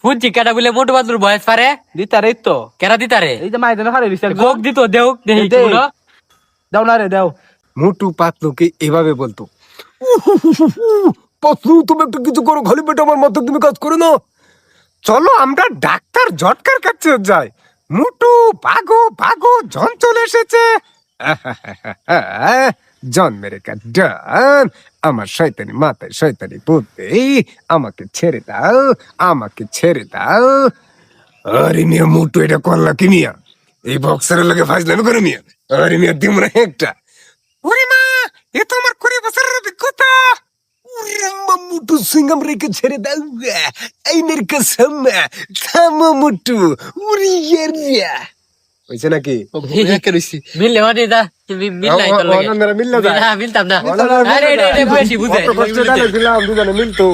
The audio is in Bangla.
ফুচি কেটা বলে মোটু বাদুর বয়স পারে দিতারে তো কেরা দিতারে এই যে মাইদানে হারে দিছে কোক দিত দেও দেহি দে। কোনো দাও না রে দাও মোটু পাতলুকে এভাবে বলতো, পাতলু তুমি একটু কিছু করো, খালি পেটে আমার মাথা তুমি কাজ করো না। চলো আমরা ডাক্তার জটকার কাছে যাই। মোটু ভাগো ভাগো, জন চলে এসেছে। জন মেরে ডান, আমার শয়তানি মাথায় শয়তানি বুদ্ধি, আমাকে ছেড়ে দাও, আমাকে ছেড়ে দাও। আরে মিয়া মোটু এটা করলা কি মিয়া? এই বক্সারের লাগে ফাজলামি করে মিয়া। আরে মিয়া দিম না একটা। ওরে মা, এ তো আমার 20 বছরের অভিজ্ঞতা। ওরে আম্মা, মোটু সিঙ্গাম রেখে ছেড়ে দাও। এই মেরে কসম, থামো মোটু। ওরে ইয়া হইছে নাকি? মিললে মানে দা মিল নাই তোর লাগে মিললে যায়। মিলতাম না মিলতাম না। আরে এটা বেশি বুঝাই কষ্ট ডালে দিলাম, দুজনে মিলতো।